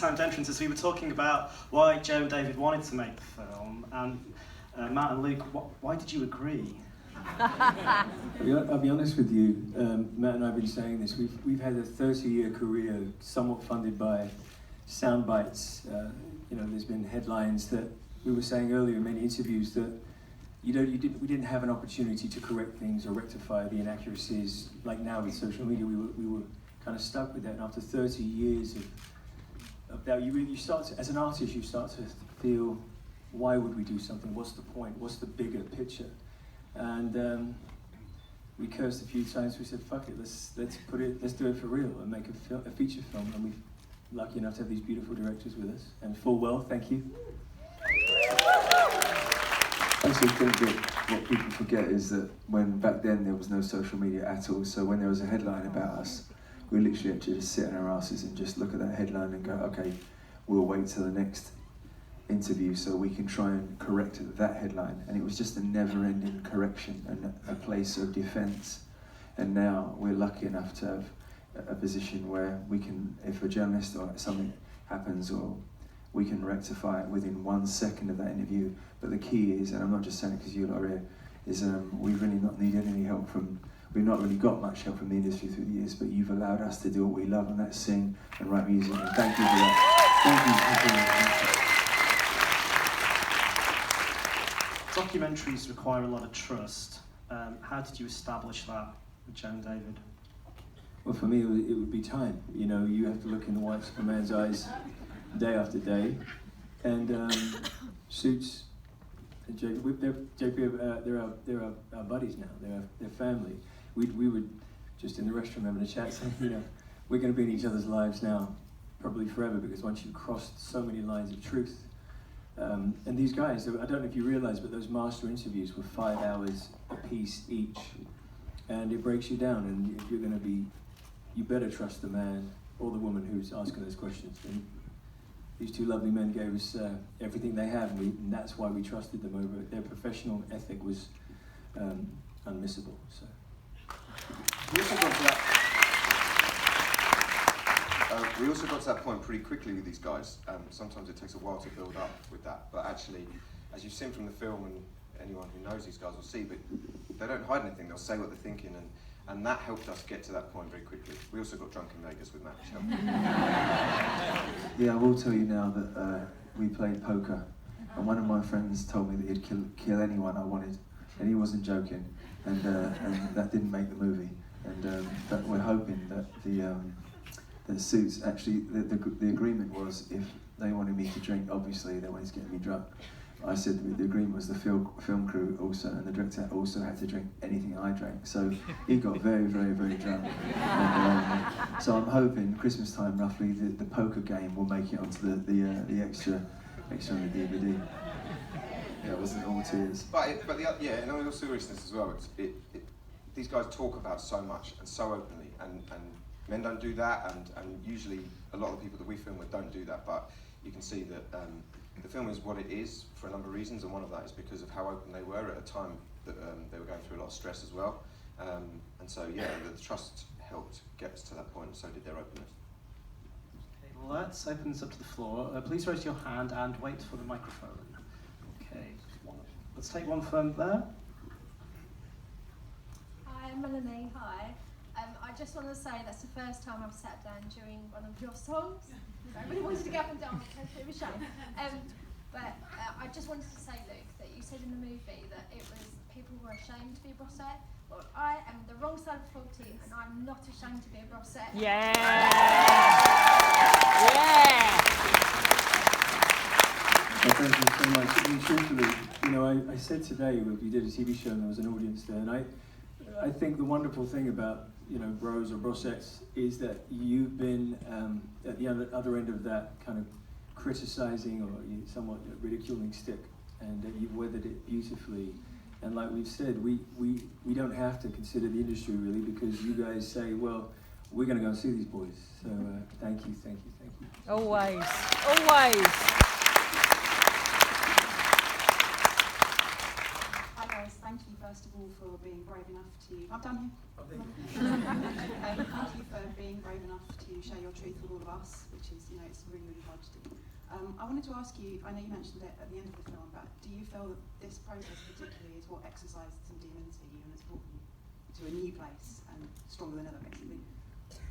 timed entrance as we were talking about why Joe and David wanted to make the film, and Matt and Luke, why did you agree? I'll be honest with you, Matt and I have been saying this. We've had a 30-year career, somewhat funded by sound bites. There's been headlines that we were saying earlier in many interviews that we didn't have an opportunity to correct things or rectify the inaccuracies like now with social media. We were kind of stuck with that, and after 30 years of that, you start to, as an artist, you start to feel, why would we do something? What's the point? What's the bigger picture? And we cursed a few times. We said, "Fuck it, let's do it for real and make a feature film." And we're lucky enough to have these beautiful directors with us. And full well, thank you. I also think that what people forget is that when back then there was no social media at all, so when there was a headline about us, we literally had to just sit on our asses and just look at that headline and go, okay, we'll wait till the next interview so we can try and correct that headline. And it was just a never-ending correction and a place of defence. And now we're lucky enough to have a position where we can, if a journalist or something happens, or we can rectify it within 1 second of that interview. But the key is, and I'm not just saying it because you lot are here, is we've really not needed any help from, we've not really got much help from the industry through the years, but you've allowed us to do what we love, and that's sing and write music, and thank you for that. Thank you. Documentaries require a lot of trust. How did you establish that with Joe and David? Well, for me, it would be time. You have to look in the whites of a man's eyes day after day, and Suits and JP, they're our buddies now. They're family. We were just in the restroom having a chat, saying, we're going to be in each other's lives now, probably forever, because once you've crossed so many lines of truth. And these guys, I don't know if you realise, but those master interviews were 5 hours a piece each, and it breaks you down. And if you're going to be, you better trust the man or the woman who's asking those questions. And these two lovely men gave us everything they have, and that's why we trusted them over it. Their professional ethic was unmissable. So. We also got to that point pretty quickly with these guys. Sometimes it takes a while to build up with that, but actually, as you've seen from the film, and anyone who knows these guys will see, but they don't hide anything. They'll say what they're thinking, and that helped us get to that point very quickly. We also got drunk in Vegas with Matt, which helped. Yeah, I will tell you now that we played poker, and one of my friends told me that he'd kill anyone I wanted, and he wasn't joking, and that didn't make the movie. And but we're hoping that the Suits, actually, the agreement was, if they wanted me to drink, obviously they wanted to get me drunk. I said the agreement was the film crew also, and the director also had to drink anything I drank. So he got very, very, very drunk. And, so I'm hoping Christmas time, roughly, the poker game will make it onto the extra on the DVD. Yeah, it wasn't all tears. But in all seriousness as well, these guys talk about so much and so openly, and men don't do that, and usually a lot of the people that we film with don't do that. But you can see that the film is what it is for a number of reasons, and one of that is because of how open they were at a time that they were going through a lot of stress as well. And so, yeah, the trust helped get us to that point, and so did their openness. Okay, let's open this up to the floor. Please raise your hand and wait for the microphone. Okay, let's take one from there. Hi, I'm Melanie. Hi. I just want to say that's the first time I've sat down during one of your songs. I really wanted to get up and down, it's a bit of a shame. But I just wanted to say, Luke, that you said in the movie that it was people were ashamed to be a Brossette. Well, I am the wrong side of 40, and I'm not ashamed to be a Brossette. Yeah! Well, thank you so much. I mean, truthfully, I said today, we did a TV show and there was an audience there, and I think the wonderful thing about bros or brossettes is that you've been at the other end of that kind of criticizing or somewhat ridiculing stick, and you've weathered it beautifully. And like we've said, we don't have to consider the industry really, because you guys say, well, we're going to go and see these boys. So thank you. Always. Hi guys, thank you first of all you for being brave enough to... I'm done here. Thank you for being brave enough to share your truth with all of us, which is, it's really, really hard to do. I wanted to ask you, I know you mentioned it at the end of the film, but do you feel that this process particularly is what exercised some demons for you and has brought you to a new place and stronger than ever, basically?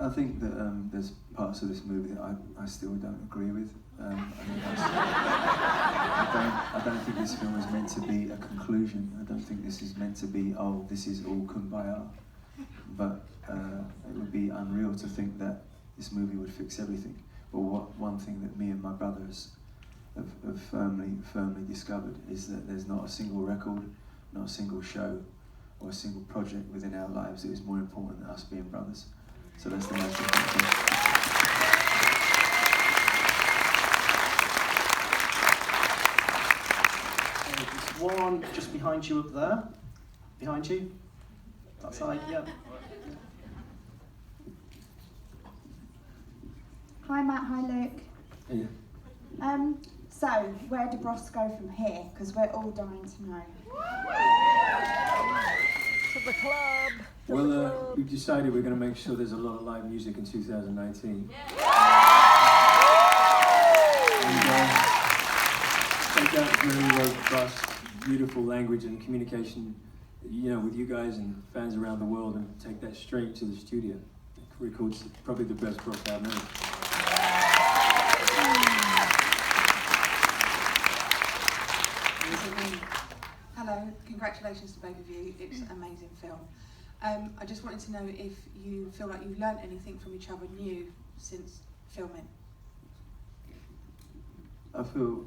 I think that there's parts of this movie that I still don't agree with. I don't think this film is meant to be a conclusion. I don't think this is meant to be, oh, this is all kumbaya. But it would be unreal to think that this movie would fix everything. But one thing that me and my brothers have firmly discovered is that there's not a single record, not a single show, or a single project within our lives that is more important than us being brothers. So that's the most important thing. There's one just behind you up there. Behind you. That side, yeah. Hi Matt, hi Luke. Yeah. So, where do Bros go from here? Because we're all dying to know. To the club. Well, we've decided we're going to make sure there's a lot of live music in 2019. And take that very robust, beautiful language and communication, with you guys and fans around the world, and take that straight to the studio. It records probably the best Bros album ever. Hello, congratulations to both of you. It's an amazing film. I just wanted to know if you feel like you've learnt anything from each other new since filming. I feel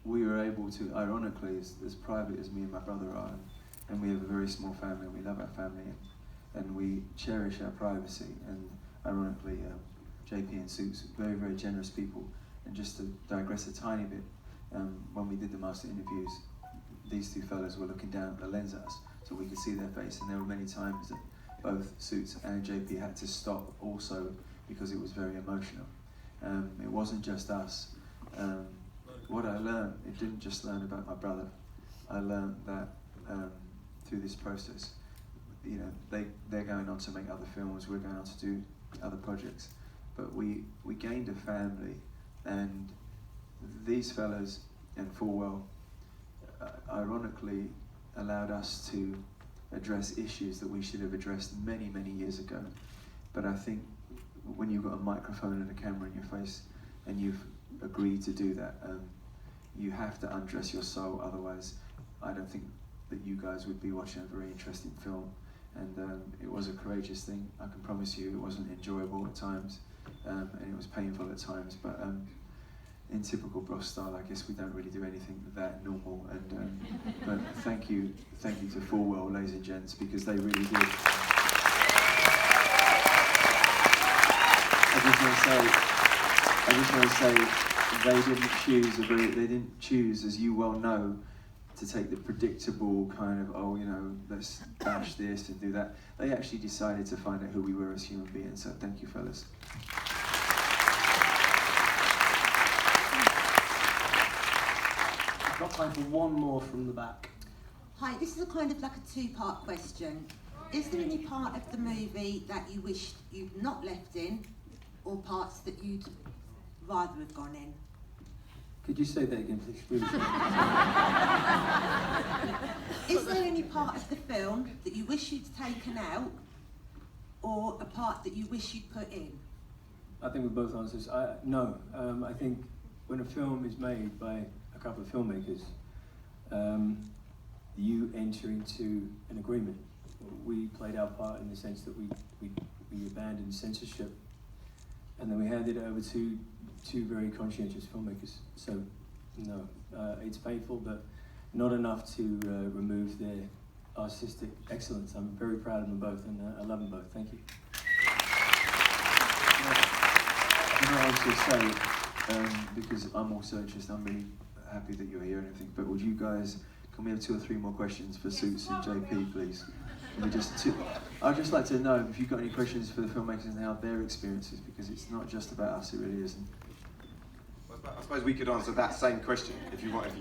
we were able to, ironically, as private as me and my brother are, and we have a very small family, we love our family, and we cherish our privacy, and ironically, JP and Suits, very, very generous people. And just to digress a tiny bit, when we did the master interviews, these two fellas were looking down at the lens at us so we could see their face, and there were many times that both Suits and JP had to stop also because it was very emotional. It wasn't just us. What I learned, it didn't just learn about my brother. I learned that through this process, they're going on to make other films, we're going on to do other projects, but we gained a family, and these fellas, and full well, ironically allowed us to address issues that we should have addressed many, many years ago. But I think when you've got a microphone and a camera in your face and you've agreed to do that, you have to undress your soul, otherwise I don't think that you guys would be watching a very interesting film. And it was a courageous thing. I can promise you it wasn't enjoyable at times, and it was painful at times, but in typical Bros style, I guess we don't really do anything that normal. And but thank you to Full Well, ladies and gents, because they really did. I just want to say, they didn't choose, as you well know, to take the predictable kind of, let's bash this and do that. They actually decided to find out who we were as human beings. So thank you, fellas. Got time for one more from the back. Hi, this is a kind of like a two-part question. Is there any part of the movie that you wished you'd not left in, or parts that you'd rather have gone in? Could you say that again, please? Really Is there any part of the film that you wish you'd taken out, or a part that you wish you'd put in? I think with both answers, no. I think when a film is made by a couple of filmmakers, you enter into an agreement. We played our part in the sense that we abandoned censorship, and then we handed it over to two very conscientious filmmakers. So, no, it's painful, but not enough to remove their artistic excellence. I'm very proud of them both, and I love them both. Thank you. I was going to say, because I'm also interested, I'm really happy that you're here and everything, but would you guys, can we have 2 or 3 more questions for Suits and JP, please? I'd just like to know if you've got any questions for the filmmakers and how their experiences, because it's not just about us, it really isn't. I suppose we could answer that same question if you want to.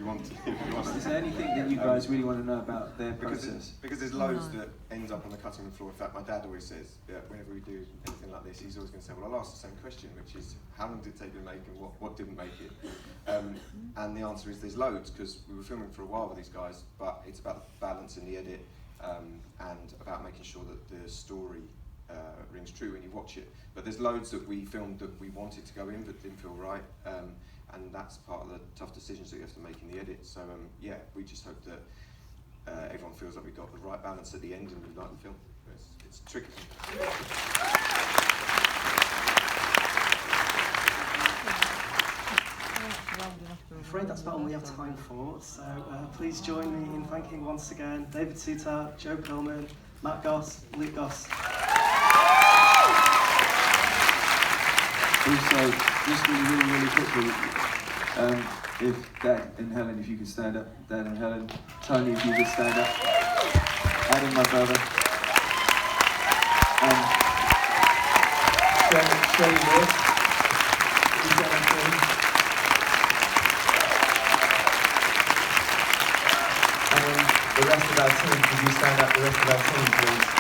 Is there anything that you guys really want to know about their Because process? there's loads that ends up on the cutting room floor. In fact, my dad always says, whenever we do anything like this, he's always going to say, well, I'll ask the same question, which is, how long did it take to make and what didn't make it? And the answer is there's loads, because we were filming for a while with these guys, but it's about the balance in the edit and about making sure that the story rings true when you watch it. But there's loads that we filmed that we wanted to go in but didn't feel right. And that's part of the tough decisions that you have to make in the edit. So yeah, we just hope that everyone feels like we got the right balance at the end and we like the film. It's tricky. I'm afraid that's about all we have time for, so please join me in thanking once again David Suter, Joe Pillman, Matt Goss, Luke Goss. Also, just really quickly, if Dad and Helen, if you could stand up, Dad and Helen, Tony, if you could stand up, Adam, my brother, Shelley Wood, and then the rest of our team, could you stand up, the rest of our team, please?